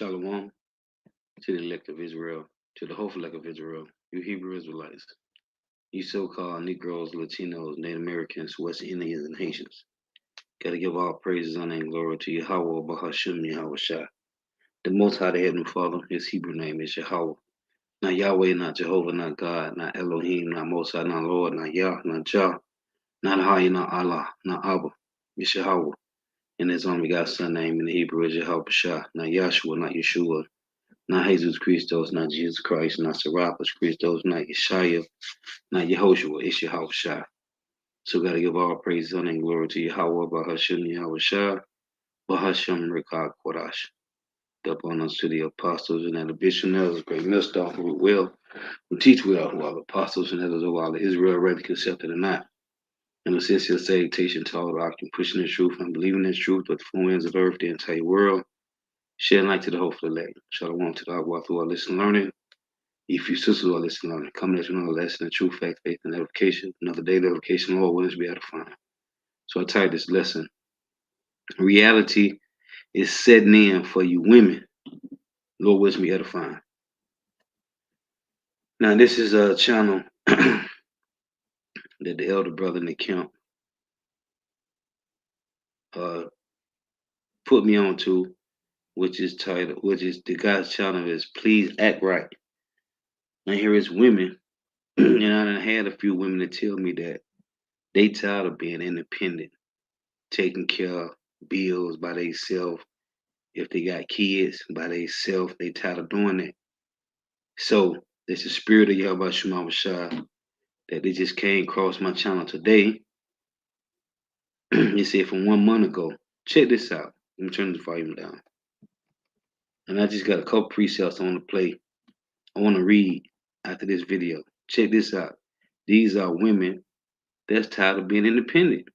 Shalom to the elect of Israel, to the hopeful elect of Israel, you Hebrew Israelites, you so-called Negroes, Latinos, Native Americans, West Indians, and Haitians. Gotta give all praises, honor, and glory to Yahweh, Bahashim, Yahweh Shai. The Most High, the Heavenly Father, his Hebrew name is Yahweh. Not Yahweh, not Jehovah, not God, not Elohim, not Most High, not Lord, not Yah, not Jah, not Hayah, not Allah, not Abba. It's Yahweh. And his only begotten Son name in the Hebrew is Yahweh Shai. Not Yahshua, not Yeshua, not Jesus Christos, not Jesus Christ, not Serapis Christos, not Yeshaya, not Yehoshua, it's Yahweh Shai. So gotta give all praise, honor, and glory to Yahweh, Bahashim, Yahweh Shai, Bahashim, Rekah, Kodash. Up on us to the apostles and the bishops, elders, great millstone who teach well, who are the apostles and elders of all of Israel, ready accepted or not. And a sincere salutation to all the pushing the truth and believing in truth with the four ends of earth, the entire world, shedding light to the hopeful elect. Shalom to the Agua through our listen learning. If you sisters are listening learning, coming at you another lesson in truth, fact, faith, and edification, another daily edification, Lord willing to be edifying. So I titled this lesson, Reality is Setting In for You Women. Lord willing to be edifying. Now this is a channel that the elder brother Nick Kemp put me on to, which is the guy's channel is Please Act Right. And here is women, and I done had a few women that tell me that they tired of being independent, taking care of bills by themselves. If they got kids by themselves, they tired of doing that. So there's the spirit of Yahweh Shema Shai that they just came across my channel today. They said from 1 month ago, check this out. Let me turn the volume down. And I just got a couple precepts I want to play. I want to read after this video. Check this out. These are women that's tired of being independent.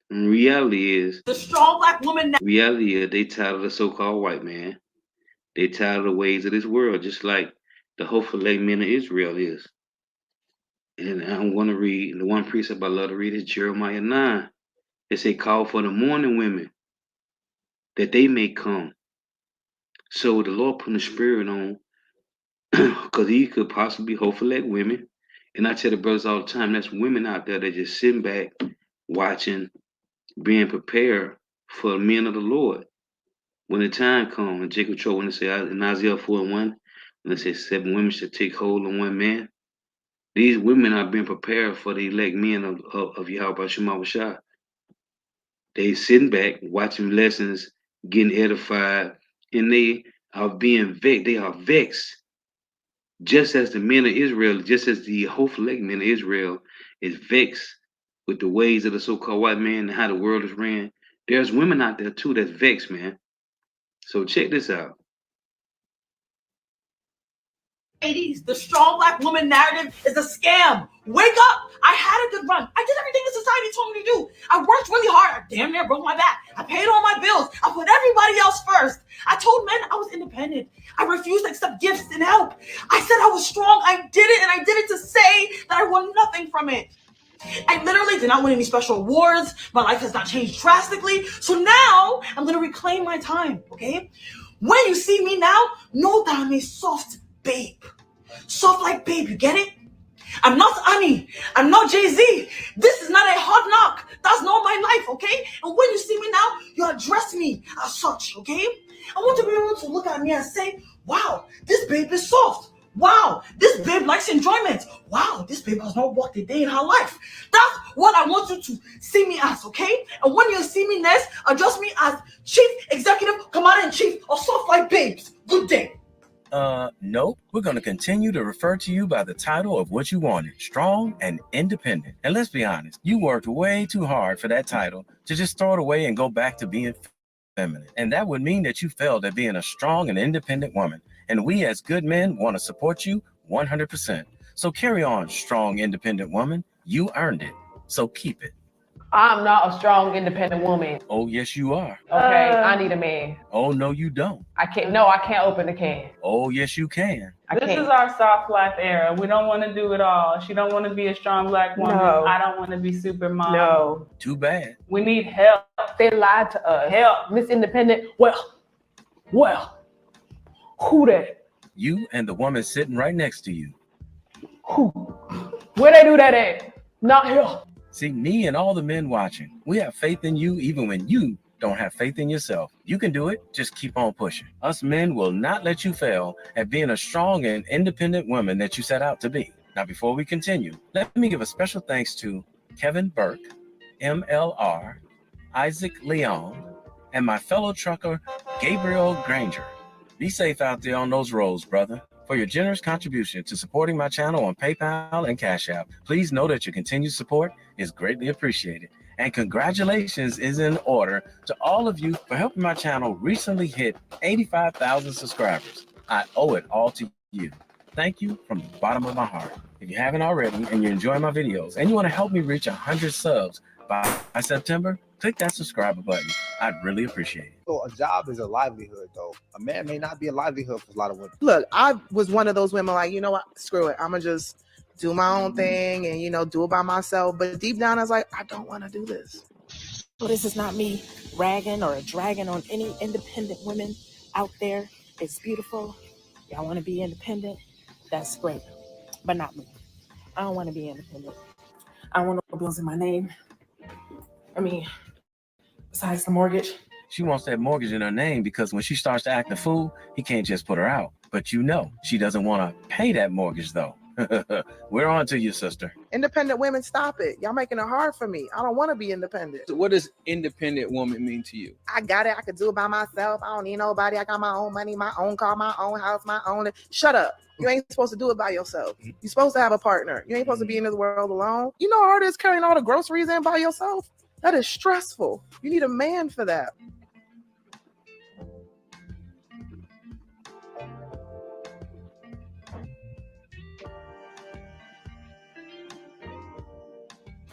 And reality is, the strong black woman. Reality is, they tired of the so-called white man. They tired of the ways of this world, just like the hopeful men of Israel is. And I'm going to read the one precept I love to read is Jeremiah 9. It say, call for the mourning women that they may come. So the Lord put the spirit on because he could possibly hopefully let women. And I tell the brothers all the time, that's women out there that just sitting back, watching, being prepared for the men of the Lord. When the time comes, and Jacob Cho, when they say in Isaiah 4:1, when they say 7 women should take hold of 1 man, these women are being prepared for the elect men of Yahweh Shema Shai. They sitting back, watching lessons, getting edified, and they are being vexed. They are vexed. Just as the men of Israel, just as the hopeful men of Israel is vexed with the ways of the so-called white man and how the world is ran, there's women out there too that's vexed, man. So check this out. Ladies, the strong black woman narrative is a scam. Wake up! I had a good run. I did everything the society told me to do. I worked really hard. I damn near broke my back. I paid all my bills. I put everybody else first. I told men I was independent. I refused to accept gifts and help. I said I was strong. I did it, and I did it to say that I won nothing from it. I literally did not win any special awards. My life has not changed drastically. So now I'm going to reclaim my time, okay? When you see me now, know that I'm a soft babe. Soft like babe, you get it? I'm not Annie. I'm not Jay-Z. This is not a hard knock. That's not my life, okay? And when you see me now, you address me as such, okay? I want to be able to look at me and say, wow, this babe is soft. Wow, this babe likes enjoyment. Wow, this babe has not worked a day in her life. That's what I want you to see me as, okay? And when you see me next, address me as Chief Executive Commander-in-Chief of Soft Like Babes. Good day. Nope. We're going to continue to refer to you by the title of what you wanted, strong and independent. And let's be honest, you worked way too hard for that title to just throw it away and go back to being feminine. And that would mean that you failed at being a strong and independent woman. And we as good men want to support you 100%. So carry on, strong, independent woman. You earned it. So keep it. I'm not a strong, independent woman. Oh, yes, you are. Okay, I need a man. Oh, no, you don't. I can't open the can. Oh, yes, you can. This is our soft life era. We don't want to do it all. She don't want to be a strong black woman. No. I don't want to be super mom. No. Too bad. We need help. They lied to us. Help. Miss Independent. Well, Well, who that? You and the woman sitting right next to you. Who? Where they do that at? Not here. See, me and all the men watching, we have faith in you even when you don't have faith in yourself. You can do it. Just keep on pushing. Us men will not let you fail at being a strong and independent woman that you set out to be. Now, before we continue, let me give a special thanks to Kevin Burke, MLR, Isaac Leon, and my fellow trucker, Gabriel Granger. Be safe out there on those roads, brother. For your generous contribution to supporting my channel on PayPal and Cash App, please know that your continued support is greatly appreciated. And congratulations is in order to all of you for helping my channel recently hit 85,000 subscribers. I owe it all to you. Thank you from the bottom of my heart. If you haven't already and you're enjoying my videos and you want to help me reach 100 subs by September, click that subscribe button. I'd really appreciate it. So a job is a livelihood, though. A man may not be a livelihood for a lot of women. Look, I was one of those women like, you know what, screw it. I'm going to just do my own thing and, you know, do it by myself. But deep down, I was like, I don't want to do this. So this is not me ragging or dragging on any independent women out there. It's beautiful. Y'all want to be independent? That's great. But not me. I don't want to be independent. I don't want no bills in my name. I mean, besides the mortgage. She wants that mortgage in her name because when she starts to act a fool, he can't just put her out. But you know, she doesn't want to pay that mortgage though. We're on to you, sister. Independent women, stop it. Y'all making it hard for me. I don't want to be independent. So what does independent woman mean to you? I got it. I could do it by myself. I don't need nobody. I got my own money, my own car, my own house, my own. Shut up. You ain't supposed to do it by yourself. You're supposed to have a partner. You ain't supposed to be in this world alone. You know how hard it is carrying all the groceries in by yourself? That is stressful. You need a man for that.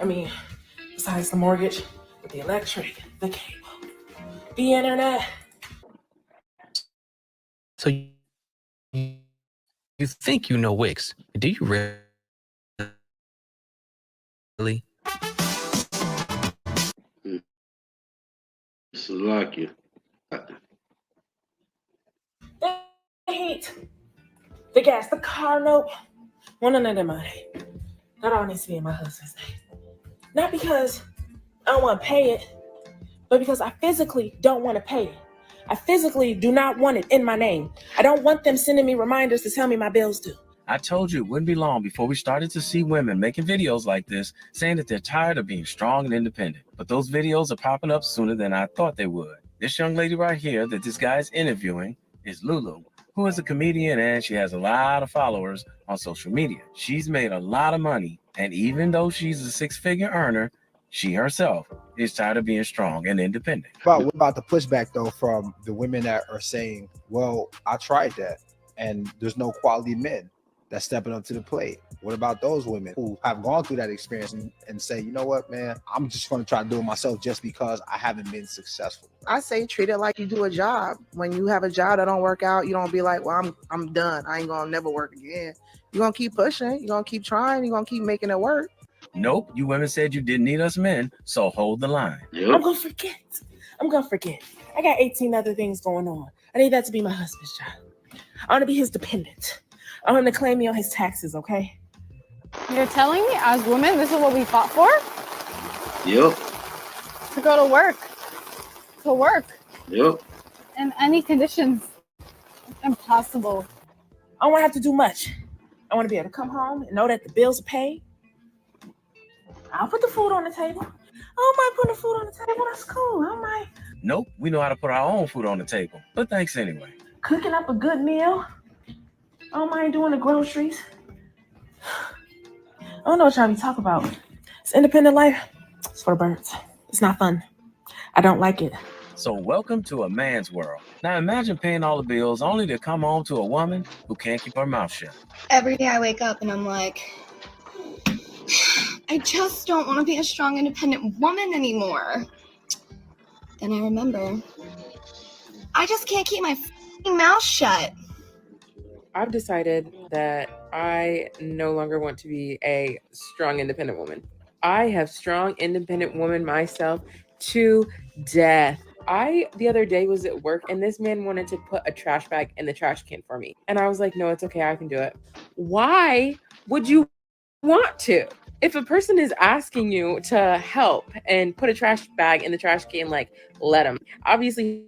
I mean, besides the mortgage, the electric, the cable, the internet. So you think you know Wix? Do you really? Salakia. The heat, the gas, the car note. One of them in my name. That all needs to be in my husband's name. Not because I don't want to pay it, but because I physically don't want to pay it. I physically do not want it in my name. I don't want them sending me reminders to tell me my bills due. I told you it wouldn't be long before we started to see women making videos like this, saying that they're tired of being strong and independent. But those videos are popping up sooner than I thought they would. This young lady right here that this guy is interviewing is Lulu, who is a comedian and she has a lot of followers on social media. She's made a lot of money, and even though she's a six-figure earner, she herself is tired of being strong and independent. But what about the pushback, though, from the women that are saying, well, I tried that, and there's no quality men that's stepping up to the plate? What about those women who have gone through that experience and say, you know what, man, I'm just going to try to do it myself just because I haven't been successful? I say treat it like you do a job. When you have a job that don't work out, you don't be like, well, I'm done. I ain't going to never work again. You're going to keep pushing. You're going to keep trying. You're going to keep making it work. Nope, you women said you didn't need us men, so hold the line. Yep. I'm going to forget. I got 18 other things going on. I need that to be my husband's job. I want to be his dependent. I want him to claim me on his taxes, okay? You're telling me as women, this is what we fought for? Yep. To go to work. To work. Yep. In any conditions. Impossible. I don't want to have to do much. I want to be able to come home and know that the bills are paid. I'll put the food on the table. I don't mind putting the food on the table. That's cool. I don't mind Nope, we know how to put our own food on the table, but thanks anyway. cooking up a good meal. I don't mind doing the groceries. I don't know what y'all be talking about. It's independent life. It's for the birds. It's not fun. I don't like it. So welcome to a man's world. Now imagine paying all the bills only to come home to a woman who can't keep her mouth shut. Every day I wake up and I'm like, I just don't want to be a strong, independent woman anymore. Then I remember, I just can't keep my mouth shut. I've decided that I no longer want to be a strong, independent woman. I have strong, independent woman myself to death. The other day was at work and this man wanted to put a trash bag in the trash can for me. And I was like, no, it's okay. I can do it. Why would you want to? If a person is asking you to help and put a trash bag in the trash can, like, let him. Obviously,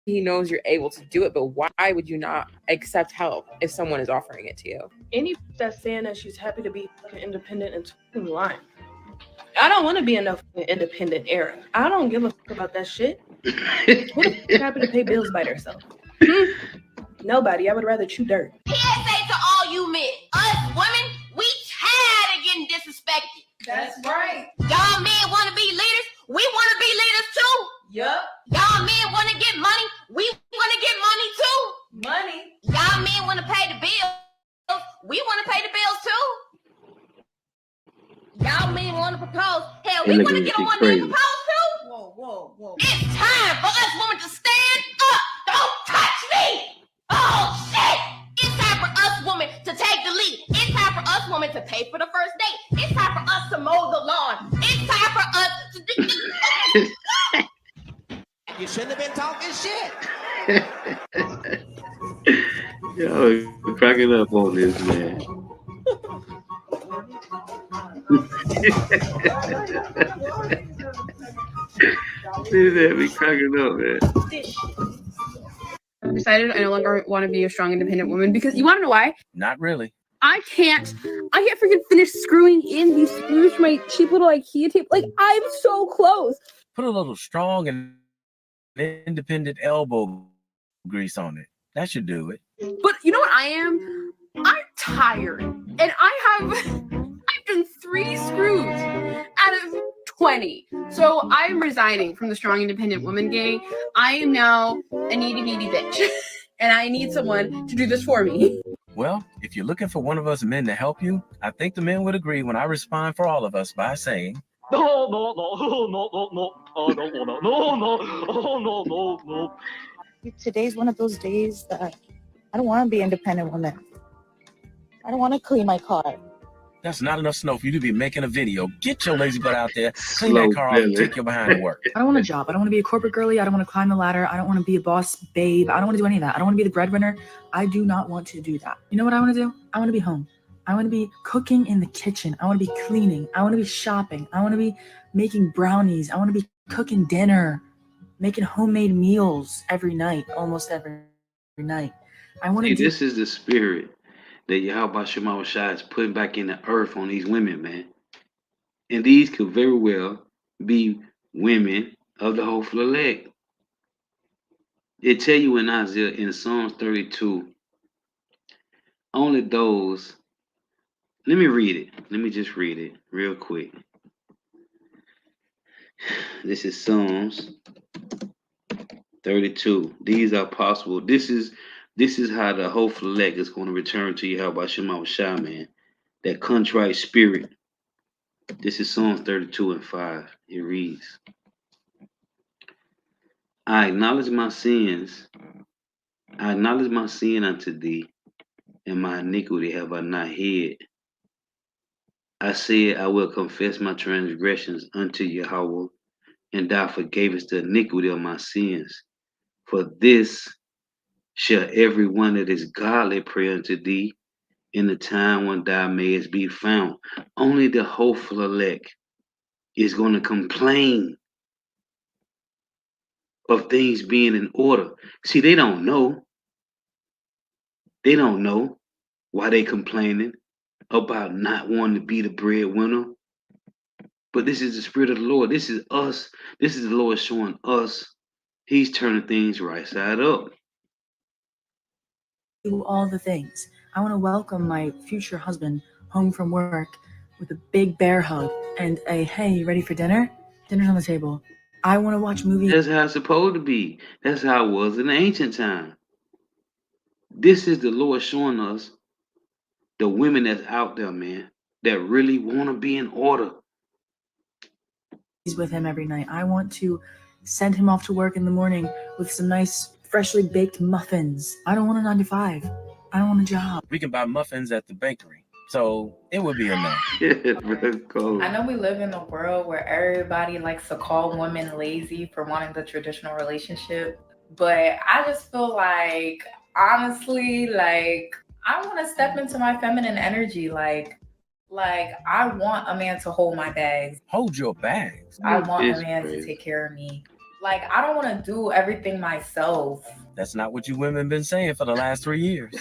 he knows you're able to do it, but why would you not accept help if someone is offering it to you? Any that's saying that she's happy to be independent and fucking lying. I don't want to be in a independent era. I don't give a fuck about that shit. Who the fuck happy to pay bills by themselves? Nobody. I would rather chew dirt. PSA to all you men. Us women, we tired of getting disrespected. That's right. Y'all men want to be leaders. We want to be leaders too. Yup. Y'all men want to get money. We want to get money too. Money. Y'all men want to pay the bills. We want to pay the bills too. Y'all men want to propose. Hell, we want to get on one knee and propose too. Whoa. It's time for us women to stand up. Don't touch me. Oh, shit. It's time for us women to take the lead. It's time for us women to pay for the first date. It's time for us to mow the lawn. It's time for us to... You shouldn't have been talking shit. Yo, you're cracking up on this, man. Dude, that be cracking up, man. I decided I no longer want to be a strong, independent woman because you want to know why? Not really. I can't freaking finish screwing in these screws for my cheap little IKEA tape. Like, I'm so close. Put a little strong and independent elbow grease on it. That should do it. But you know what I am? I'm tired. And I've done 3 screws out of 20. So I'm resigning from the strong, independent woman gang. I am now a needy bitch. And I need someone to do this for me. Well, if you're looking for one of us men to help you, I think the men would agree when I respond for all of us by saying, No. Today's one of those days that I don't want to be an independent woman. I don't want to clean my car. that's not enough snow for you to be making a video. Get your lazy butt out there, clean that car off, and take your behind to work. I don't want a job. I don't want to be a corporate girly. I don't want to climb the ladder. I don't want to be a boss babe. I don't want to do any of that. I don't want to be the breadwinner. I do not want to do that. You know what I want to do? I want to be home. I want to be cooking in the kitchen. I want to be cleaning. I want to be shopping. I want to be making brownies. I want to be cooking dinner, making homemade meals every night, almost every night. I want to See, this is the spirit that Yahweh Shema Shai is putting back in the earth on these women, man. And these could very well be women of the hopeful elect. It tell you in Isaiah, in Psalms 32, only those, let me read it. Let me just read it real quick. This is Psalms 32. These are possible. This is how the hopeful elect is going to return to Yahweh Shema Shai, man. That contrite spirit. This is Psalms 32 and 5. It reads, I acknowledge my sins. I acknowledge my sin unto thee, and my iniquity have I not hid. I said, I will confess my transgressions unto Yahweh, and thou forgavest the iniquity of my sins. For this shall every one that is godly pray unto thee in the time when thou mayest be found. Only the hopeful elect is going to complain of things being in order. See, they don't know. They don't know why they complaining about not wanting to be the breadwinner. But this is the spirit of the Lord. This is us. This is the Lord showing us He's turning things right side up. do all the things. I want to welcome my future husband home from work with a big bear hug and a, hey, you ready for dinner? Dinner's on the table. I want to watch movies. That's how it's supposed to be. That's how it was in the ancient time. This is the Lord showing us the women that's out there, man, that really want to be in order. With him every night. I want to send him off to work in the morning with some nice freshly baked muffins. I don't want a 9 to 5. I don't want a job. We can buy muffins at the bakery. So it would be a no. I know we live in a world where everybody likes to call women lazy for wanting the traditional relationship, but I just feel like, honestly, like, I want to step into my feminine energy. Like I want a man to hold my bags. Hold your bags. I want a man to take care of me. Like, I don't want to do everything myself. That's not what you women been saying for the last 3 years.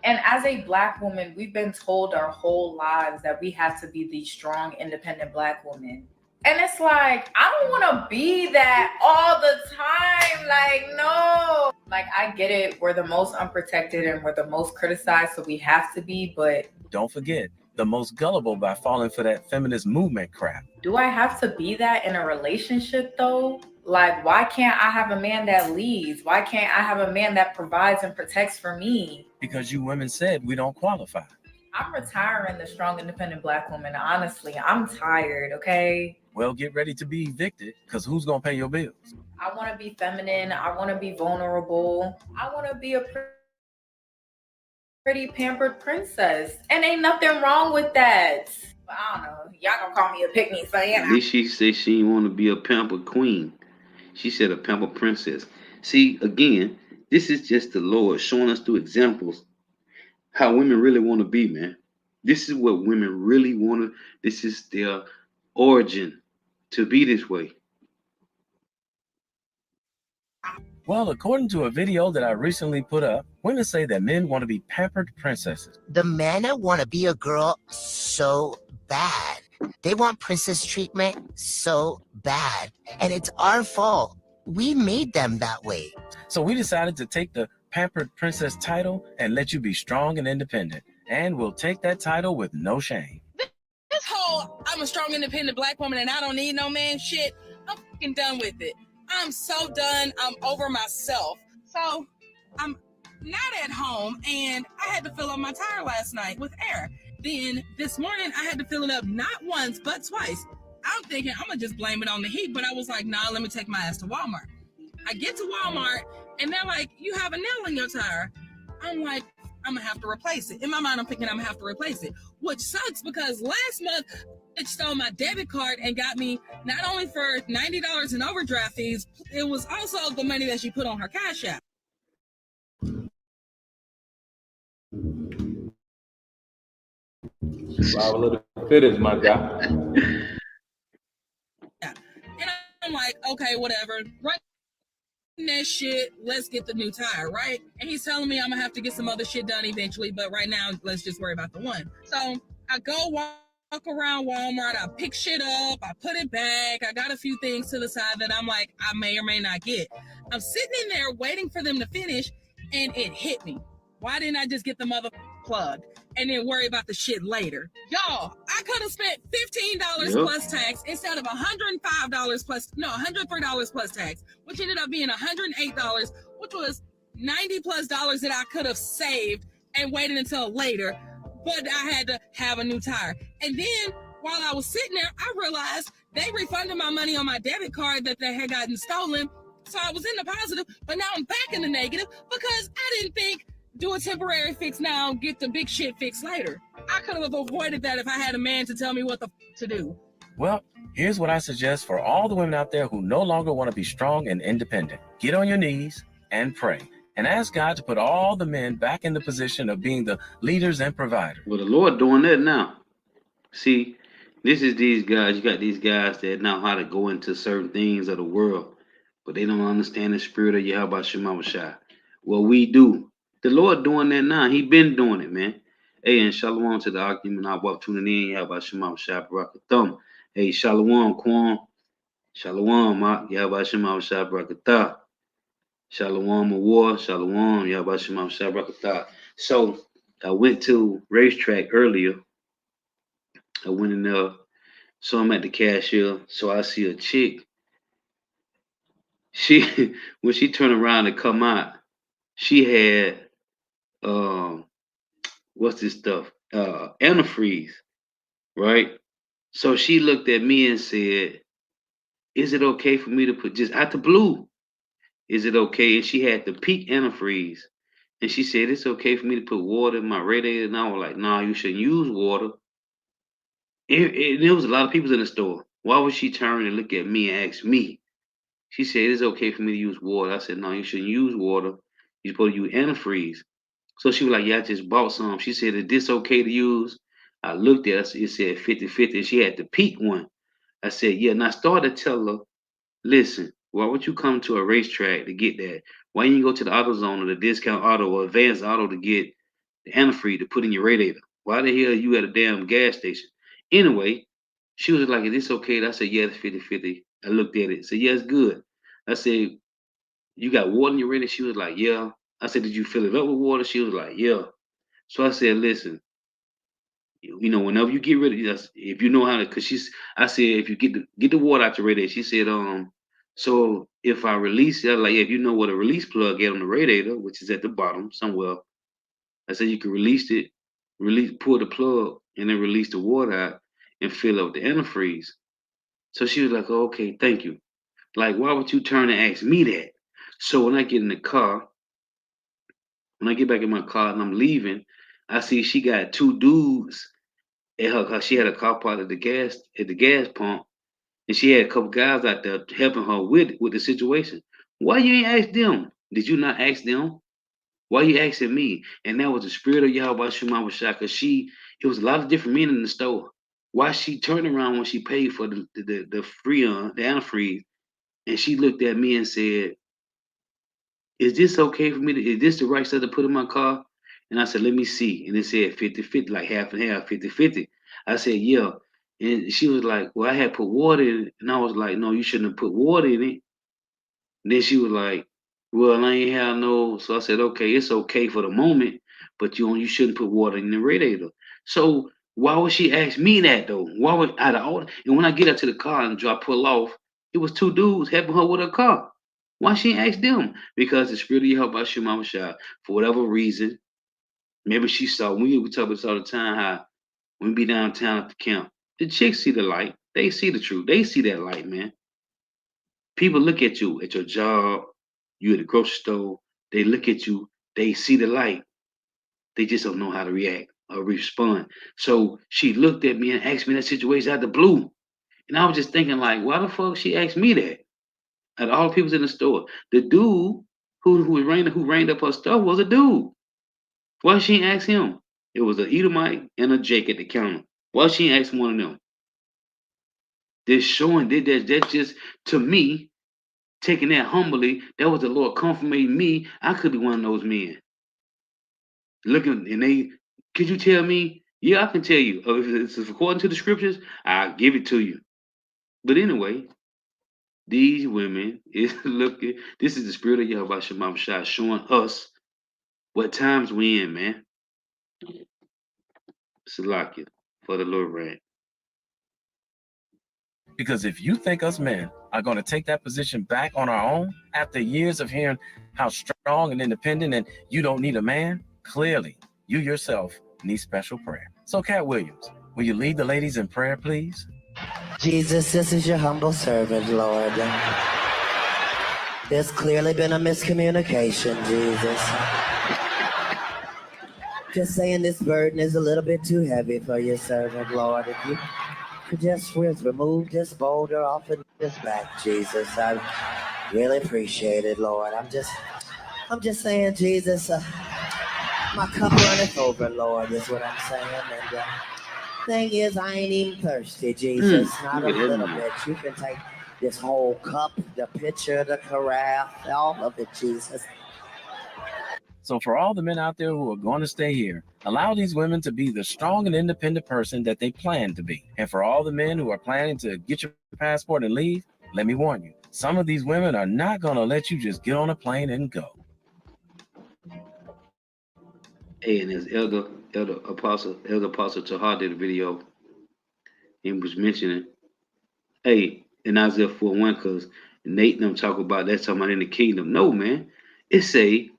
And as a Black woman, we've been told our whole lives that we have to be the strong, independent Black woman. And it's like, I don't want to be that all the time. Like, no. Like, I get it. We're the most unprotected and we're the most criticized, so we have to be, but don't forget, the most gullible by falling for that feminist movement crap. Do I have to be that in a relationship though? Like, why can't I have a man that leads? Why can't I have a man that provides and protects for me? Because you women said we don't qualify. I'm retiring the strong, independent Black woman. Honestly, I'm tired, okay? Well, get ready to be evicted, because who's going to pay your bills? I want to be feminine. I want to be vulnerable. I want to be a pretty pampered princess. And ain't nothing wrong with that. But I don't know. Y'all gonna call me a pick-me fan. At least she said she didn't want to be a pampered queen. She said a pampered princess. See, again, this is just the Lord showing us through examples how women really want to be, man. This is what women really want to. This is their origin to be this way. Well, according to a video that I recently put up, women say that men want to be pampered princesses. The men want to be a girl so bad. They want princess treatment so bad. And it's our fault. We made them that way. So we decided to take the pampered princess title and let you be strong and independent. And we'll take that title with no shame. This whole I'm a strong, independent Black woman and I don't need no man shit, I'm fucking done with it. I'm so done. I'm over myself. So I'm not at home and I had to fill up my tire last night with air. Then this morning I had to fill it up not once but twice. I'm thinking I'm gonna just blame it on the heat, but I was like, nah, let me take my ass to Walmart. I get to Walmart and they're like, you have a nail in your tire. I'm like, I'm gonna have to replace it. In my mind, I'm thinking I'm gonna have to replace it, which sucks because last month it stole my debit card and got me not only for $90 in overdraft fees, it was also the money that she put on her Cash App. Survival of the fittest, my guy. And I'm like, okay, whatever. Right. That shit, let's get the new tire, right? And he's telling me I'm gonna have to get some other shit done eventually, but right now let's just worry about the one. So I go walk around Walmart, I pick shit up, I put it back, I got a few things to the side that I'm like, I may or may not get. I'm sitting in there waiting for them to finish, and it hit me. Why didn't I just get the mother plugged and then worry about the shit later? Y'all, I could have spent $15 plus tax instead of $103 plus tax, which ended up being $108, which was $90 plus that I could have saved and waited until later, but I had to have a new tire. And then while I was sitting there, I realized they refunded my money on my debit card that they had gotten stolen. So I was in the positive, but now I'm back in the negative because I didn't think do a temporary fix now, get the big shit fixed later. I could have avoided that if I had a man to tell me what to do. Well, here's what I suggest for all the women out there who no longer want to be strong and independent. Get on your knees and pray and ask God to put all the men back in the position of being the leaders and providers. Well, the Lord doing that now. See, this is these guys. You got these guys that know how to go into certain things of the world, but they don't understand the spirit of Yahweh Shema Shai. Well, we do. The Lord doing that now. He been doing it, man. Hey, and shalom to the argument. I walk tuning in. Yahweh Shema Shai Barakathum. Hey, shalom, Quan. Shalom, Mak. Yahweh Shema Shai Barakatah. Shalom, Awar. Shalom, Yahweh Shema Shai Barakatah. So, I went to racetrack earlier. I went in there. So I'm at the cashier. So I see a chick. When she turned around to come out, she had what's this stuff? Antifreeze, right? So she looked at me and said, is it okay for me to put just out the blue? Is it okay? And she had the peak antifreeze. And she said, it's okay for me to put water in my radiator. And I was like, nah, you shouldn't use water. There was a lot of people in the store. Why would she turn and look at me and ask me? She said, it's okay for me to use water. I said, no, you shouldn't use water. You're supposed to use antifreeze. So she was like, yeah, I just bought some. She said, is this okay to use? I looked at it, it said 50-50. And she had the peak one. I said, yeah. And I started to tell her, listen, why would you come to a racetrack to get that? Why you go to the AutoZone or the Discount Auto or Advanced Auto to get the antifreeze to put in your radiator? Why the hell you at a damn gas station? Anyway, she was like, is this okay? I said, yeah, it's 50-50. I looked at it. I said, yeah, it's good. I said, you got water in your radiator? She was like, yeah. I said, did you fill it up with water? She was like, yeah. So I said, listen, whenever you get rid of this, if you know how to, I said, if you get the water out the radiator, she said, so if I release it, I was like, yeah, if you know what a release plug is on the radiator, which is at the bottom somewhere, I said you can pull the plug and then release the water out and fill up the antifreeze. So she was like, oh, okay, thank you. Like, why would you turn and ask me that? So when I get in the car, when I get back in my car and I'm leaving, I see she got two dudes at her car. She had a car parked at the gas pump, and she had a couple guys out there helping her with the situation. Why you ain't ask them? Did you not ask them? Why you asking me? And that was the spirit of Yahweh Shema Shah, because it was a lot of different men in the store. Why she turned around when she paid for the Freon, the antifreeze, and she looked at me and said, is this okay for me is this the right stuff to put in my car? And I said, let me see. And it said 50-50, like half and half, 50-50. I said, yeah. And she was like, well, I had put water in it. And I was like, no, you shouldn't have put water in it. And then she was like, well, I ain't have no. So I said, okay, it's okay for the moment, but you shouldn't put water in the radiator. So why would she ask me that though? Why would out of all? And when I get up to the car and pull off, it was two dudes helping her with her car. Why she ain't ask them? Because the spirit of Yahweh Shema Shah, for whatever reason, maybe she saw. We talk about this all the time. How when we be downtown at the camp, the chicks see the light. They see the truth. They see that light, man. People look at you at your job. You at the grocery store. They look at you. They see the light. They just don't know how to react or respond. So she looked at me and asked me that situation out of the blue, and I was just thinking, like, why the fuck she asked me that? Out of all the people in the store, the dude who rained up her stuff was a dude. Why she ain't ask him? It was a Edomite and a Jake at the counter. Why she ain't ask one of them? This showing that's just, to me, taking that humbly. That was the Lord confirming me. I could be one of those men. Looking and could you tell me? Yeah, I can tell you. If it's according to the scriptures, I'll give it to you. But anyway, these women is looking. This is the spirit of Yahweh Shema Shah showing us what times we in, man. Salakia for the Lord reign. Because if you think us men are going to take that position back on our own after years of hearing how strong and independent and you don't need a man, clearly you yourself need special prayer. So Cat Williams, will you lead the ladies in prayer, please? Jesus, this is your humble servant, Lord. There's clearly been a miscommunication, Jesus. Just saying this burden is a little bit too heavy for your servant, Lord. If you could just remove this boulder off of this back, Jesus, I really appreciate it, Lord. I'm just saying, Jesus, my cup runneth over, Lord, is what I'm saying. And thing is, I ain't even thirsty, Jesus. Not a little bit. You can take this whole cup, the pitcher, the carafe, all of it, Jesus. So for all the men out there who are going to stay here, allow these women to be the strong and independent person that they plan to be. And for all the men who are planning to get your passport and leave, let me warn you, some of these women are not going to let you just get on a plane and go. Hey, and as Elder Apostle Tahar did a video, he was mentioning, hey, in Isaiah 4:1, because Nate and them talk about that's talking about in the kingdom. No, man. It say,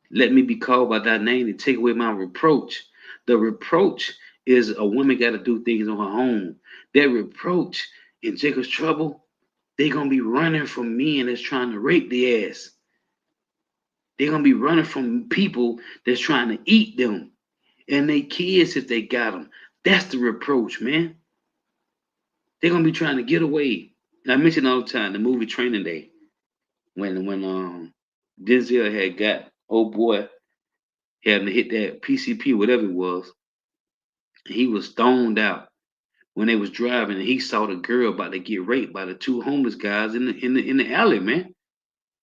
let me be called by thy name and take away my reproach. The reproach is a woman got to do things on her own. That reproach in Jacob's trouble, they going to be running from men that's trying to rape the ass. They're gonna be running from people that's trying to eat them and they kids if they got them. That's the reproach, man. They're gonna be trying to get away. And I mention all the time the movie Training Day when Denzel had got old boy having to hit that PCP, whatever it was. He was stoned out when they was driving, and he saw the girl about to get raped by the two homeless guys in the alley, man.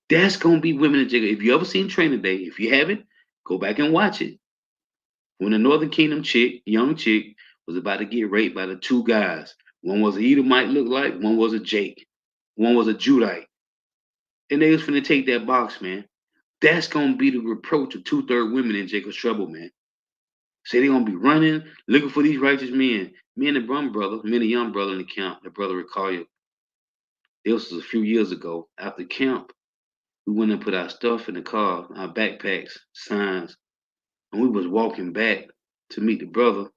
That's gonna be women in jail. If you ever seen Training Day, if you haven't, go back and watch it. When the Northern Kingdom chick, young chick, was about to get raped by the two guys. One was an Edomite look like, one was a Jake, one was a Judite. And they was finna take that box, man. That's gonna be the reproach of 2/3 women in Jacob's Trouble, man. Say they're gonna be running, looking for these righteous men. Me and the young brother in the camp, the brother Ricario. This was a few years ago. After camp, we went and put our stuff in the car, our backpacks, signs, and we was walking back to meet the brother.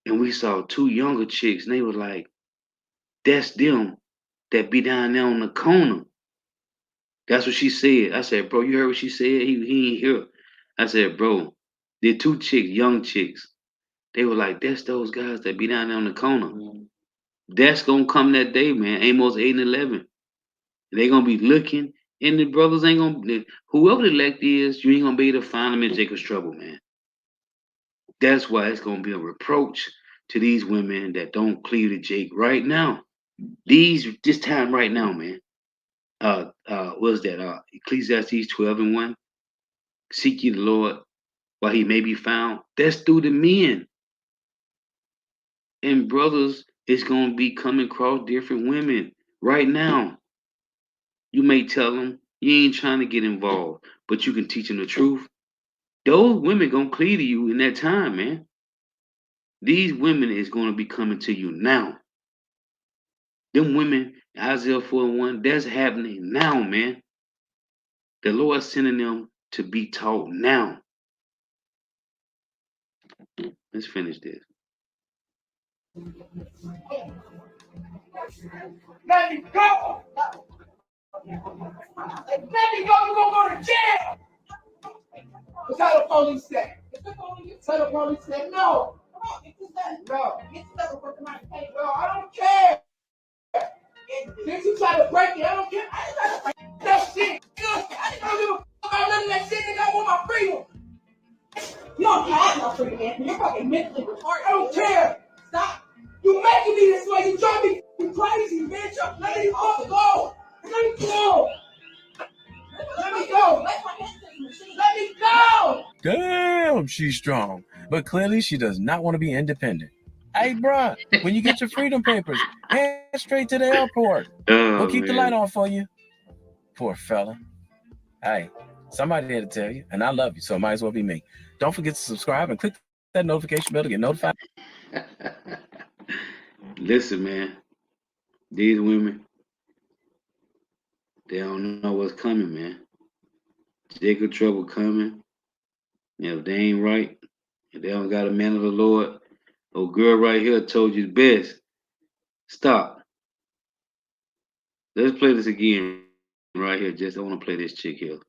And we saw two younger chicks, and they were like, that's them that be down there on the corner. That's what she said. I said, bro, you heard what she said? He ain't here. I said, bro, they're two chicks, young chicks. They were like, that's those guys that be down there on the corner. That's gonna come that day, man. Amos 8 and 11. They gonna be looking, and the brothers ain't gonna. Whoever the elect is, you ain't gonna be able to find them in Jacob's Trouble, man. That's why it's gonna be a reproach to these women that don't cleave to Jake right now. This time right now, man. What's that? Ecclesiastes 12 and 1. Seek ye the Lord while he may be found. That's through the men. And brothers, it's gonna be coming across different women right now. You may tell them you ain't trying to get involved, but you can teach them the truth. Those women gonna cleave to you in that time, man. These women is gonna be coming to you now. Them women, Isaiah 4 and 1, that's happening now, man. The Lord's sending them to be taught now. Let's finish this. Let me go! Let me go, you're gonna go to jail! Tell the police that. Tell the police that. No! No. No, I don't care! Since you try to break it, I don't care. I ain't trying to break that shit. I don't give a fuck about none of that shit, nigga. I want my freedom. You don't have no freedom, man. You're fucking mentally retarded. I don't care. Stop. You making me this way. You drive me crazy, bitch. Let me go. Let me go. Let me go. Let me go. Damn, she's strong. But clearly she does not want to be independent. Hey, bruh, when you get your freedom papers, head straight to the airport. We'll keep the light on for you. Poor fella. Hey, somebody here to tell you, and I love you, so it might as well be me. Don't forget to subscribe and click that notification bell to get notified. Listen, man. These women, they don't know what's coming, man. Jacob trouble coming. If they ain't right, if they don't got a man of the Lord, oh girl right here told you the best. Stop. Let's play this again right here. Just I want to play this chick here.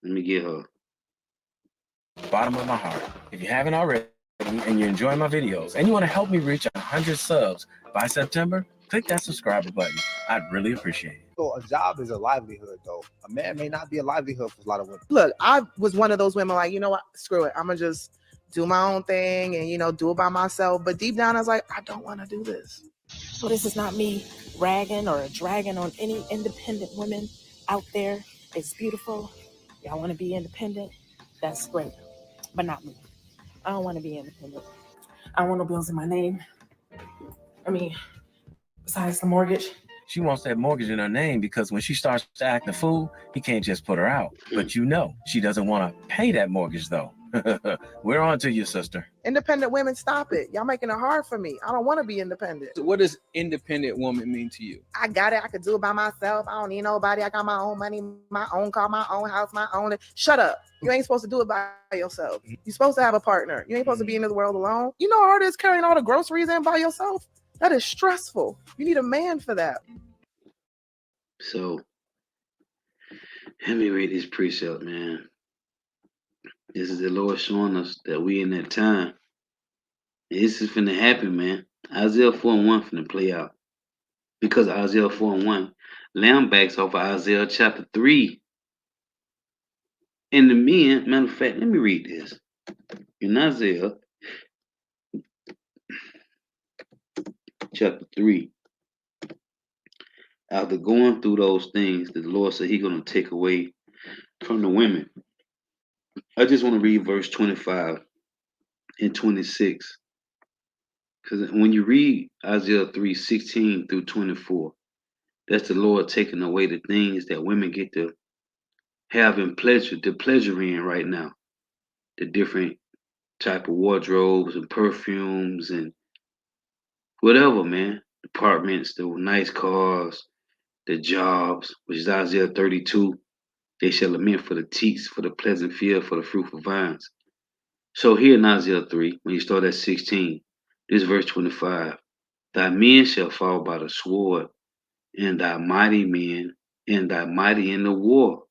Let me get her. Bottom of my heart. If you haven't already and you're enjoying my videos and you want to help me reach 100 subs by September, click that subscribe button. I'd really appreciate it. So a job is a livelihood, though. A man may not be a livelihood for a lot of women. Look, I was one of those women like, you know what? Screw it. I'm going to just do my own thing and, do it by myself. But deep down, I was like, I don't want to do this. So this is not me ragging or dragging on any independent women out there. It's beautiful. Y'all want to be independent? That's great. But not me. I don't want to be independent. I don't want no bills in my name. I mean, besides the mortgage. She wants that mortgage in her name because when she starts to act a fool, he can't just put her out. But she doesn't want to pay that mortgage, though. We're on to you, sister. Independent women, stop it. Y'all making it hard for me. I don't want to be independent. So what does independent woman mean to you? I got it. I could do it by myself. I don't need nobody. I got my own money, my own car, my own house, my own. Shut up. You ain't supposed to do it by yourself. You're supposed to have a partner. You ain't supposed to be in this world alone. You know how hard it is carrying all the groceries in by yourself? That is stressful. You need a man for that. So Let me read this precept, man. This is the Lord showing us that we in that time. This is finna happen, man. Isaiah 4:1 finna play out. Because Isaiah 4:1, Lamb backs off of Isaiah chapter 3. And the men, matter of fact, let me read this. In Isaiah chapter 3, after going through those things that the Lord said He's going to take away from the women, I just want to read verse 25 and 26. Because when you read Isaiah 3:16 through 24, that's the Lord taking away the things that women get to have in pleasure, the pleasure in right now. The different type of wardrobes and perfumes and whatever, man. Apartments, the nice cars, the jobs, which is Isaiah 32. They shall lament for the teats, for the pleasant field, for the fruitful vines. So here in Isaiah 3, when you start at 16, this verse 25, thy men shall fall by the sword, and thy mighty men, and thy mighty in the war.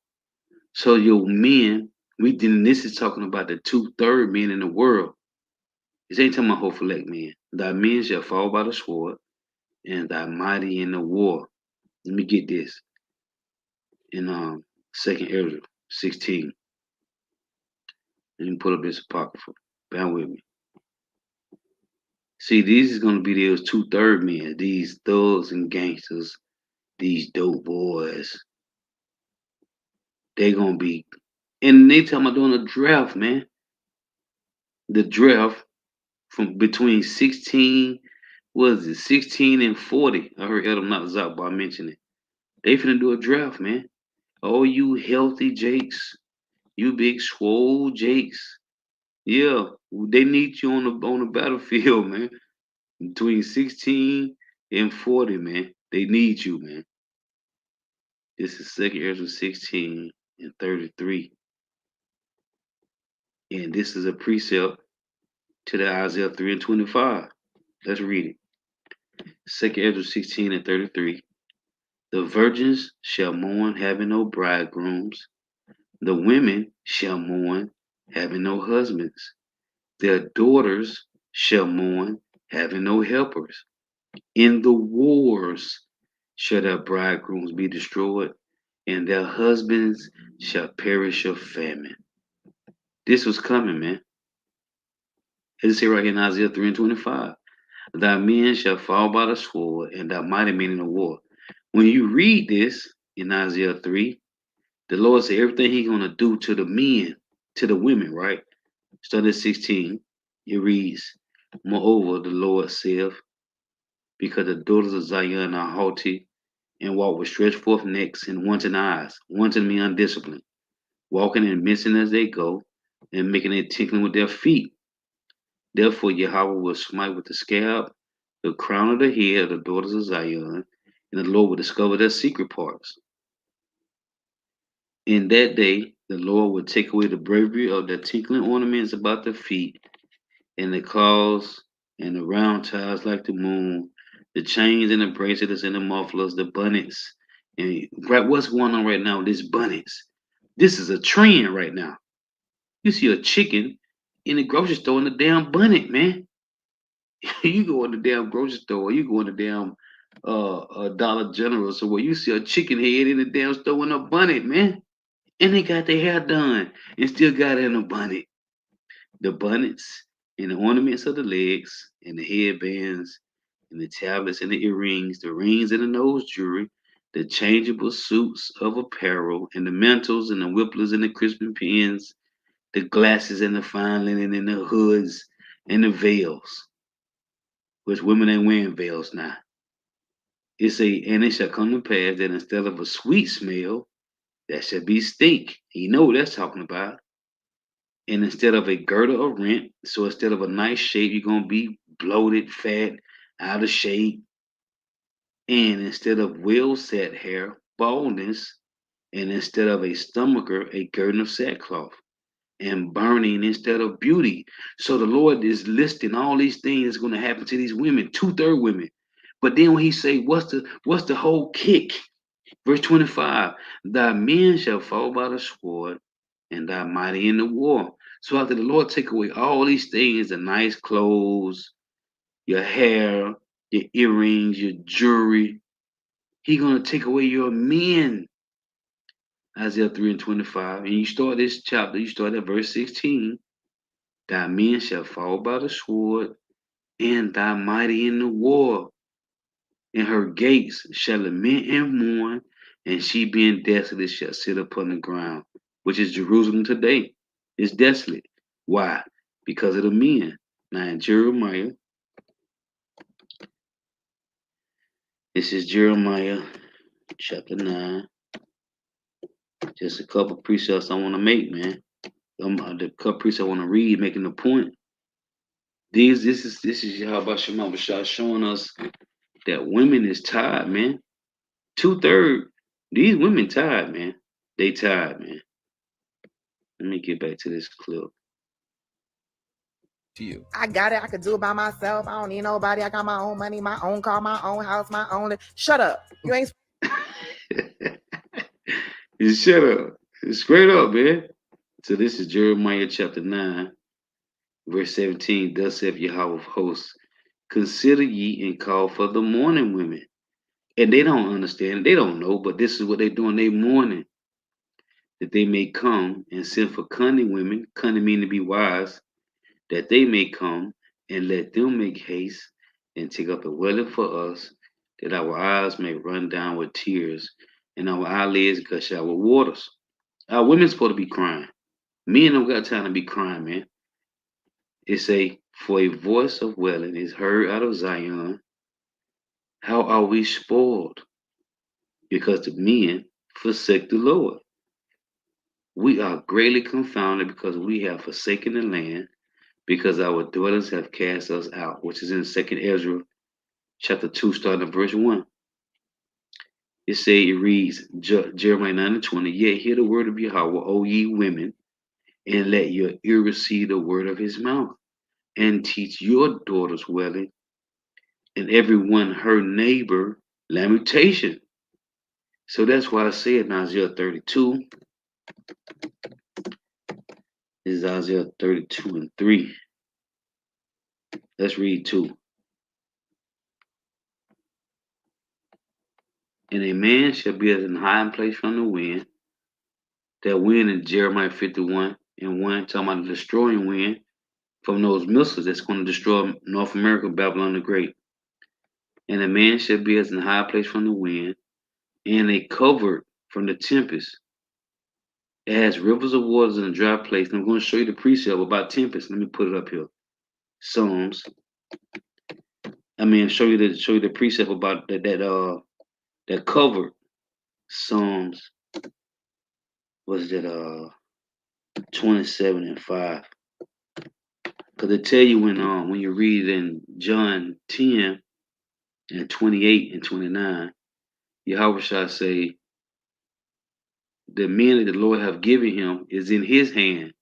So your men, this is talking about the 2/3 men in the world. This ain't talking about hopeful elect men. Thy men shall fall by the sword, and thy mighty in the war. Let me get this. In 2nd Ezra 16. Let me pull up this apocrypha. Bear with me. See, these is gonna be those 2/3 men, these thugs and gangsters, these dope boys. They gonna be, and they talking about doing a draft, man. The draft from between 16 and 40. I heard Edom not Zakbar mention it. They finna do a draft, man. Oh, you healthy Jakes, you big swole Jakes. Yeah, they need you on the battlefield, man. Between 16 and 40, man. They need you, man. This is 2nd Ezra 16 and 33. And this is a precept to the Isaiah 3 and 25. Let's read it. 2nd Ezra 16 and 33. The virgins shall mourn, having no bridegrooms. The women shall mourn, having no husbands. Their daughters shall mourn, having no helpers. In the wars shall their bridegrooms be destroyed, and their husbands shall perish of famine. This was coming, man. It's here right here in Isaiah 3 and 25. Thy men shall fall by the sword, and thy mighty men in the war. When you read this in Isaiah 3, the Lord said everything He's going to do to the men, to the women, right? Start at 16. It reads, moreover, the Lord saith, because the daughters of Zion are haughty, and walk with stretched forth necks and wanton eyes, wanting me undisciplined, walking and missing as they go, and making it tinkling with their feet. Therefore Yahweh will smite with the scab the crown of the head of the daughters of Zion, and the Lord will discover their secret parts. In that day, the Lord will take away the bravery of their tinkling ornaments about their feet, and the claws and the round ties like the moon, the chains and the bracelets and the mufflers, the bonnets. And right, what's going on right now with these bonnets? This is a trend right now. You see a chicken in the grocery store in the damn bonnet, man. You go in the damn grocery store, you go in the damn Dollar General, so where you see a chicken head in the damn store in a bonnet, man. And they got their hair done and still got it in a bonnet. The bonnets and the ornaments of the legs and the headbands and the tablets and the earrings, the rings and the nose jewelry, the changeable suits of apparel and the mantles and the whipplers and the crisping pins, the glasses and the fine linen and the hoods and the veils, which women ain't wearing veils now. And it shall come to pass that instead of a sweet smell, that shall be stink. You know what that's talking about. And instead of a girdle of rent, so instead of a nice shape, you're going to be bloated, fat, out of shape. And instead of well-set hair, baldness. And instead of a stomacher, a girdle of sackcloth. And burning instead of beauty. So the Lord is listing all these things that's going to happen to these women, 2/3 women. But then when He say, what's the whole kick? Verse 25, thy men shall fall by the sword, and thy mighty in the war. So after the Lord take away all these things, the nice clothes, your hair, your earrings, your jewelry, He gonna take away your men. Isaiah 3 and 25. And you start this chapter, you start at verse 16. Thy men shall fall by the sword, and thy mighty in the war. And her gates shall lament and mourn, and she being desolate shall sit upon the ground, which is Jerusalem today. It's desolate. Why? Because of the men. Now in Jeremiah, this is Jeremiah chapter 9. Just a couple precepts I want to make, man. The couple precepts I want to read, making the point. This is Yahweh Shema Bashar showing us that women is tired, man. 2/3. These women tired, man. They tired, man. Let me get back to this clip. To you. I got it. I could do it by myself. I don't need nobody. I got my own money, my own car, my own house, my own. Shut up. You ain't. You shut up. Straight up, man. So this is Jeremiah chapter 9, verse 17. Thus saith Yahweh of hosts, consider ye and call for the mourning women. And they don't understand. They don't know, but this is what they doing. They mourning. That they may come and send for cunning women. Cunning meaning to be wise. That they may come and let them make haste and take up a dwelling for us, that our eyes may run down with tears and our eyelids gush out with waters. Our women supposed to be crying. Men don't got time to be crying, man. It say, for a voice of wailing is heard out of Zion. How are we spoiled? Because the men forsake the Lord. We are greatly confounded because we have forsaken the land, because our daughters have cast us out, which is in 2nd Ezra chapter 2, starting at verse 1. It reads, Jeremiah 9 and 20, yet hear the word of Yahweh, O ye women, and let your ear receive the word of his mouth, and teach your daughters wailing, and everyone her neighbor lamentation. So that's why I said in Isaiah 32, this is Isaiah 32 and 3. Let's read 2. And a man shall be as an high place from the wind. That wind in Jeremiah 51 and 1, talking about the destroying wind from those missiles that's going to destroy North America, Babylon the Great. And a man shall be as an high place from the wind, and a covert from the tempest. It has rivers of waters in a dry place. And I'm going to show you the precept about tempest. Let me put it up here. Show you the precept about that covered. Psalms. Was that 27 and 5? Because they tell you when you read in John 10 and 28 and 29, Yahweh shall say, the men that the Lord have given him is in his hand.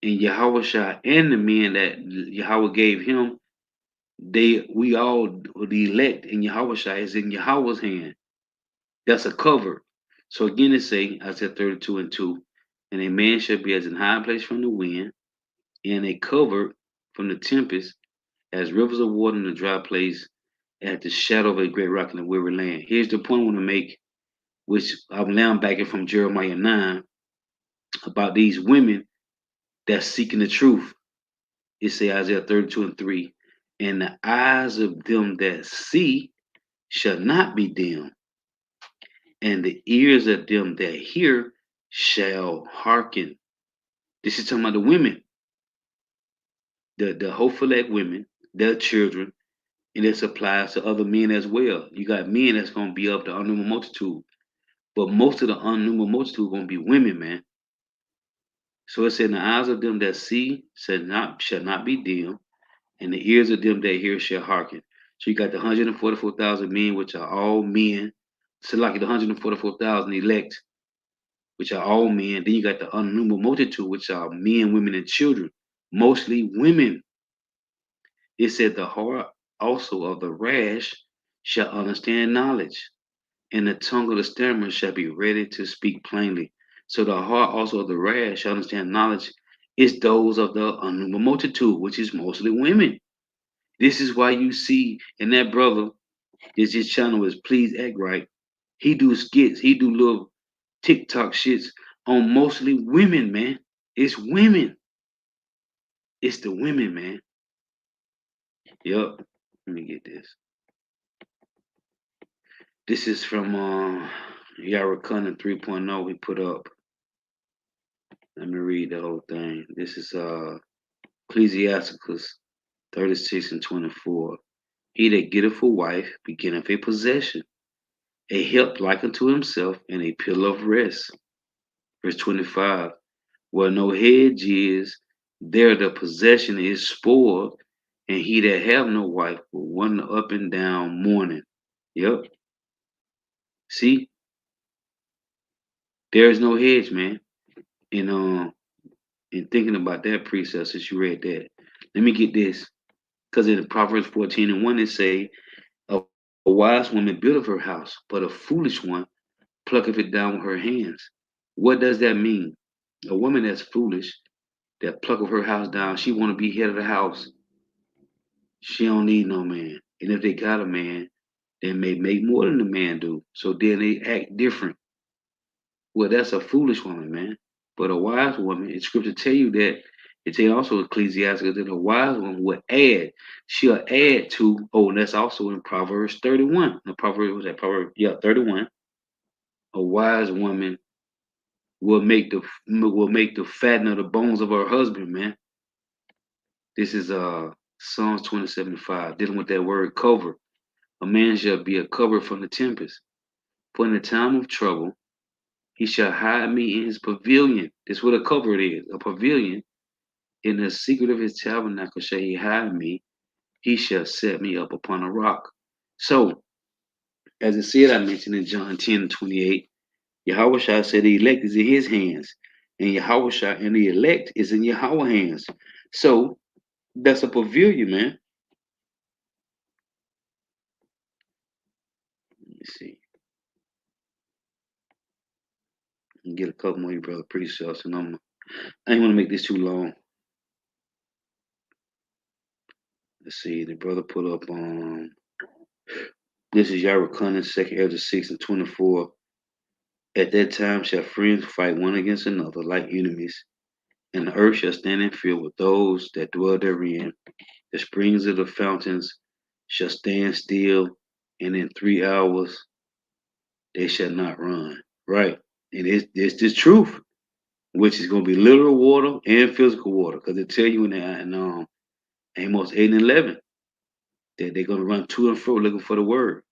And Yahweh shall and the men that Yahweh gave him, we all the elect in Yahweh shall is in Yahweh's hand. That's a cover. So again it say, Isaiah 32 and 2, and a man shall be as an high place from the wind, and a cover from the tempest, as rivers of water in a dry place, at the shadow of a great rock in a weary land. Here's the point I want to make, which I'm now backing from Jeremiah 9, about these women that's seeking the truth. It say Isaiah 32 and 3, and the eyes of them that see shall not be dim, and the ears of them that hear shall hearken. This is talking about the women, the hopeful women, their children, and this applies to other men as well. You got men that's going to be of the unnumbered multitude, but most of the unnumbered multitude going to be women, man. So it said, the eyes of them that see shall not be dim, and the ears of them that hear shall hearken. So you got the 144,000 men, which are all men. So like the 144,000 elect, which are all men. Then you got the unnumbered multitude, which are men, women, and children, mostly women. It said the heart also of the rash shall understand knowledge, and the tongue of the stammerer shall be ready to speak plainly. So the heart also of the rash shall understand knowledge is those of the unknown multitude, which is mostly women. This is why you see, and that brother, his channel is Please Act Right. He do skits, he do little TikTok shits on mostly women, man. It's women. It's the women, man. Yup. Let me get this. This is from Yara Cunning 3.0 he put up. Let me read the whole thing. This is Ecclesiasticus 36 and 24. He that getteth a wife beginneth a possession, a help like unto himself, and a pillar of rest. Verse 25. Where no hedge is, there the possession is spoiled, and he that have no wife will wander up and down mourning. Yep. See, there is no hedge, man. And in thinking about that precept, since you read that, let me get this. Because in Proverbs 14 and 1, it say, a wise woman buildeth her house, but a foolish one plucketh it down with her hands. What does that mean? A woman that's foolish, that plucketh her house down, she want to be head of the house. She don't need no man. And if they got a man, they may make more than the man do. So then they act different. Well, that's a foolish woman, man. But a wise woman, in scripture tell you that, it tell you also Ecclesiasticus that a wise woman will add. She'll add to, and that's also in Proverbs 31. The Proverbs, 31. A wise woman will make the fattening of the bones of her husband, man. This is Psalms 27:5, dealing with that word cover. A man shall be a cover from the tempest. For in the time of trouble, he shall hide me in his pavilion. This is what a cover is, a pavilion. In the secret of his tabernacle shall he hide me. He shall set me up upon a rock. So, as it said, I mentioned in John 10:28, Yahweh Shai said the elect is in his hands. And Yahweh Shai and the elect is in Yahweh's hands. So, that's a pavilion, man. Let me see. Get a couple more, you brother precepts, and I ain't want to make this too long. Let's see, the brother put up this is Yara Cunning, 2 Ezra 6 and 24. At that time shall friends fight one against another like enemies, and the earth shall stand in fear with those that dwell therein. The springs of the fountains shall stand still, and in 3 hours they shall not run. Right. And it's this truth, which is going to be literal water and physical water, because it tell you in Amos 8 and 11 that they're going to run to and fro looking for the word.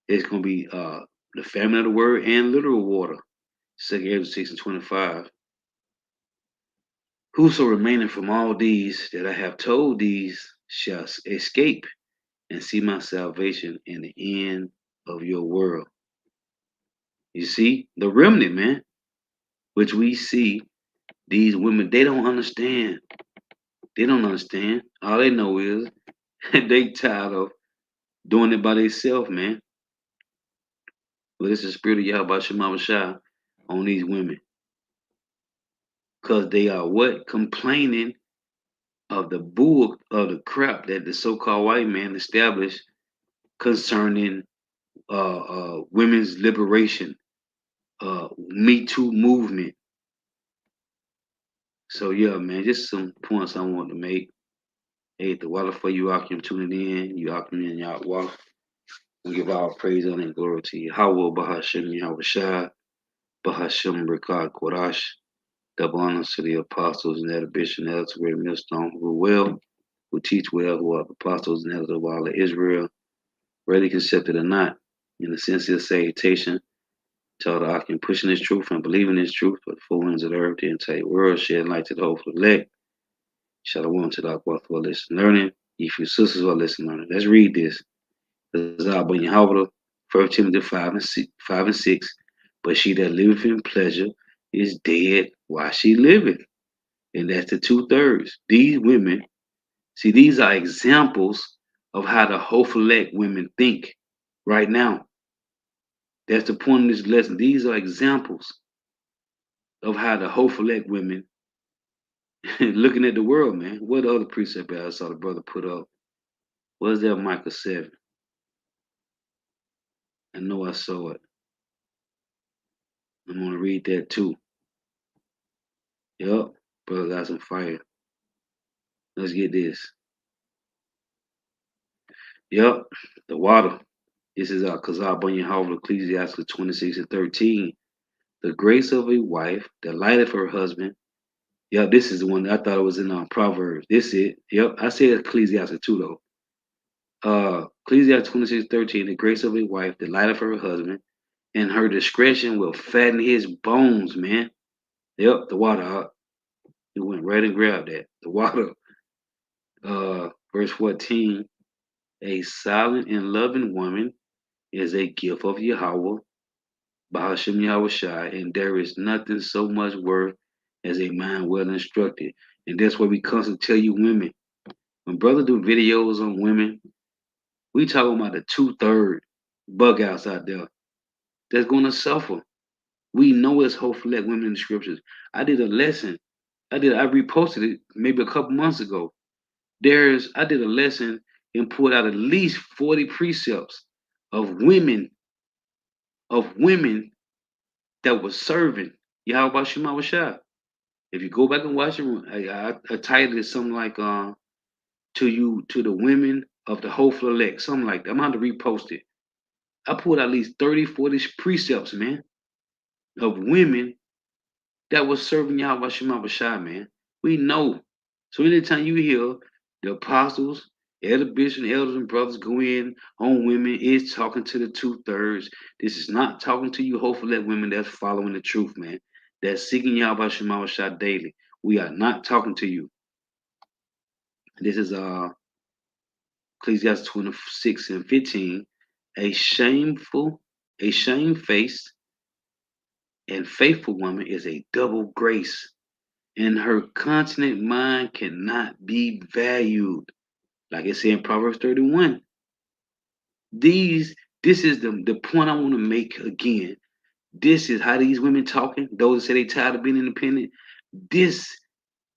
It's going to be the famine of the word and literal water. 2 Ezra 6 and 25. Whoso remaineth from all these that I have told these shall escape and see my salvation in the end of your world. You see, the remnant, man, which we see, these women, they don't understand. They don't understand. All they know is they tired of doing it by themselves, man. But it's the spirit of Yahweh Shema Shai on these women. Because they are what? Complaining of the bull, of the crap that the so-called white man established concerning women's liberation, Me Too movement. So yeah, man, just some points I want to make. Hey, the water for you, Akim, tuning in. You Akim and Yahweh. We give all praise and glory to Yahweh, Bahashem, Yahweh Shai, Bahashem, Rikad, Kodash. Double honors to the apostles and elder bishop and elders of Great Millstone, who well, who teach well, who are apostles and elders of all of Israel, whether accepted or not, in the sincere salutation to all the Akim pushing this truth and believing this truth for the four winds of the earth, the entire world, shedding light to the whole elect. Shalom to the Akbar who are listening, learning. If you sisters who are listening, learning. Let's read this. This is Abba Yahweh, 1 Timothy 5 and 6. But she that liveth in pleasure is dead while she liveth. And that's the 2/3. These women, see, these are examples of how the Hophelect women think right now. That's the point of this lesson. These are examples of how the hopeful elect women looking at the world, man. What other precept I saw the brother put up? What is that, Micah 7? I know I saw it. I'm gonna read that too. Yep, brother got some fire. Let's get this. Yep, the water. This is Kazal Bunyan Hall, Ecclesiastes 26:13. The grace of a wife that lighteth her husband. Yep, this is the one I thought it was in Proverbs. This is it. Yep, I said Ecclesiastes too though. Ecclesiastes 26:13. The grace of a wife that lighteth her husband, and her discretion will fatten his bones, man. Yep, the water. He went right and grabbed that. The water. Verse 14. A silent and loving woman is a gift of Yahweh, Bahashem Yahweh Shai, and there is nothing so much worth as a mind well instructed. And that's why we constantly tell you women. When brother do videos on women, we talking about the 2/3 bug outs out there that's gonna suffer. We know it's hopeful that women in the scriptures. I did a lesson. I reposted it maybe a couple months ago. I did a lesson and pulled out at least 40 precepts of women that were serving Yahweh Shema Shah. If you go back and watch it, I titled it something like to the women of the hopeful elect, something like that. I'm going to repost it. I pulled at least 30, 40 precepts, man, of women that was serving Yahweh Shema Shah, man. We know. So anytime you hear the apostles, elder bishops, elders and brothers go in on women, it's talking to the 2/3. This is not talking to you hopefully that women that's following the truth, man. That's seeking Yahweh Shema Shah daily. We are not talking to you. This is Ecclesiastes 26:15. A shamefaced and faithful woman is a double grace, and her continent mind cannot be valued. Like I said in Proverbs 31. This is the point I want to make again. This is how these women talking. Those that say they tired of being independent. This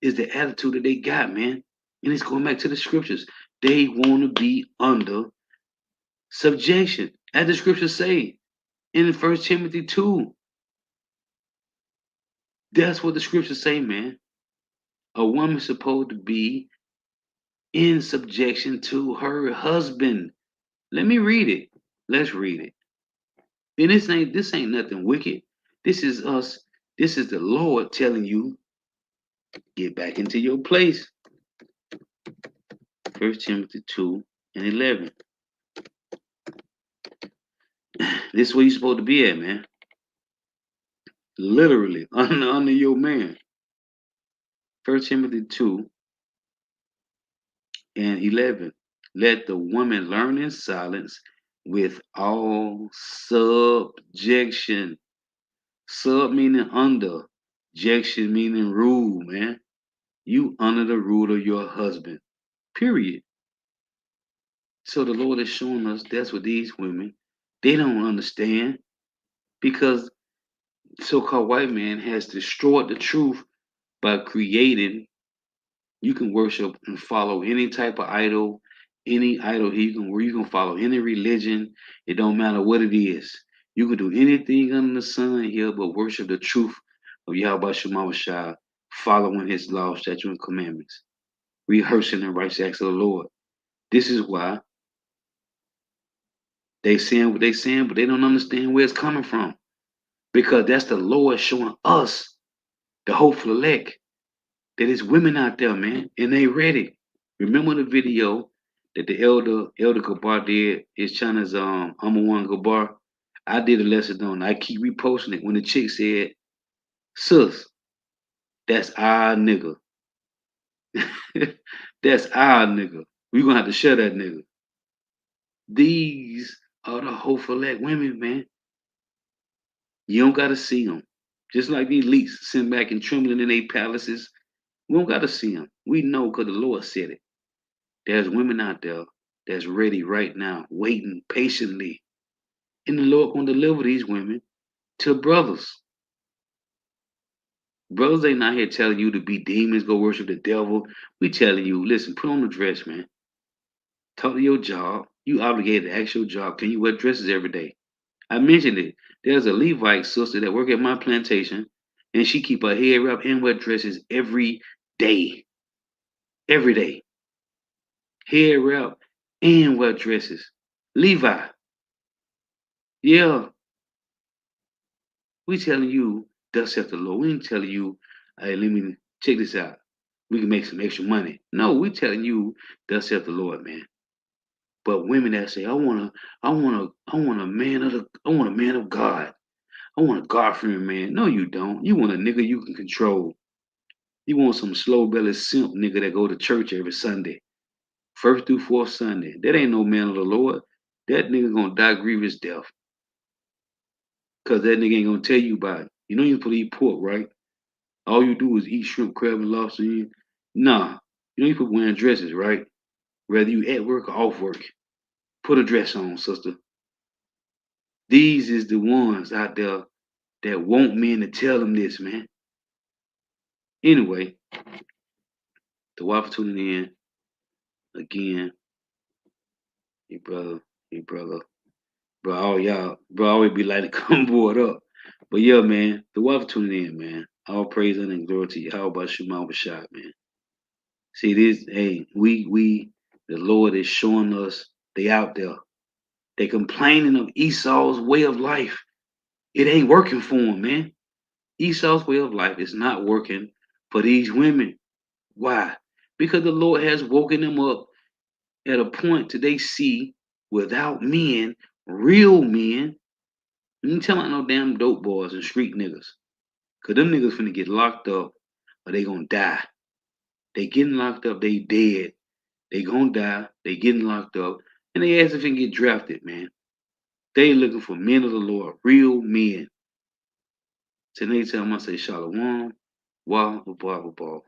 is the attitude that they got, man. And it's going back to the scriptures. They want to be under subjection. As the scriptures say in 1 Timothy 2. That's what the scriptures say, man. A woman's supposed to be in subjection to her husband. Let me read it. Let's read it. And this ain't nothing wicked. This is us. This is the Lord telling you, get back into your place. 1 Timothy 2:11. This is where you're supposed to be at, man. Literally, under your man. 1 Timothy 2:11. Let the woman learn in silence with all subjection. Sub meaning under. Jection meaning rule, man. You under the rule of your husband. Period. So the Lord is showing us that's what these women, they don't understand, because so-called white man has destroyed the truth by creating. You can worship and follow any type of idol, any idol where you can follow any religion. It don't matter what it is. You can do anything under the sun here but worship the truth of Yahweh Shema Shah, following his law, statutes, and commandments, rehearsing the righteous acts of the Lord. This is why they saying what they saying, but they don't understand where it's coming from. Because that's the Lord showing us, the hopeful elect, that there's women out there, man, and they ready. Remember the video that the elder Gabar did, his channel's One Gabar? I did a lesson on it. I keep reposting it when the chick said, sis, that's our nigga. That's our nigga. We're gonna have to share that nigga. These are the hopeful elect women, man. You don't gotta see them. Just like the elites sitting back and trembling in their palaces. We don't gotta see them. We know because the Lord said it. There's women out there that's ready right now, waiting patiently And the Lord gonna deliver these women to brothers. Brothers ain't not here telling you to be demons, go worship the devil. We telling you, listen, put on the dress, man. Talk to your job. You obligated to ask your job, can you wear dresses every day? I mentioned it. There's a Levite sister that work at my plantation, and she keep her hair up and wear dresses every day. Every day. Hair up and wear dresses. Levi. Yeah. We telling you, thus saith the Lord. We ain't telling you, hey, let me check this out. We can make some extra money. No, we telling you, thus saith the Lord, man. But women that say, I want a man of God. I want a God-fearing man. No, you don't. You want a nigga you can control. You want some slow-bellied simp nigga that go to church every Sunday. First through fourth Sunday. That ain't no man of the Lord. That nigga gonna die grievous death. Cause that nigga ain't gonna tell you about it. You know you supposed to eat pork, right? All you do is eat shrimp, crab, and lobster. Nah. You know you supposed to wearing dresses, right? Whether you at work or off work. Put a dress on, sister. These is the ones out there that want men to tell them this, man. Anyway, the wife tuning in again. Hey brother, bro, all y'all, bro, always be like to come board up. But yeah, man, the wife tuning in, man. All praise and glory to you. How about Shema Bashad, man? See this, hey, the Lord is showing us they out there. They complaining of Esau's way of life. It ain't working for them, man. Esau's way of life is not working for these women. Why? Because the Lord has woken them up at a point that they see without men, real men. You ain't telling no damn dope boys and street niggas. Cause them niggas finna get locked up or they gonna die. They getting locked up, they dead. They gonna die, they getting locked up, and they ass if they can get drafted, man. They looking for men of the Lord, real men. So next time I say Shalom, wah, wah, wah, wah.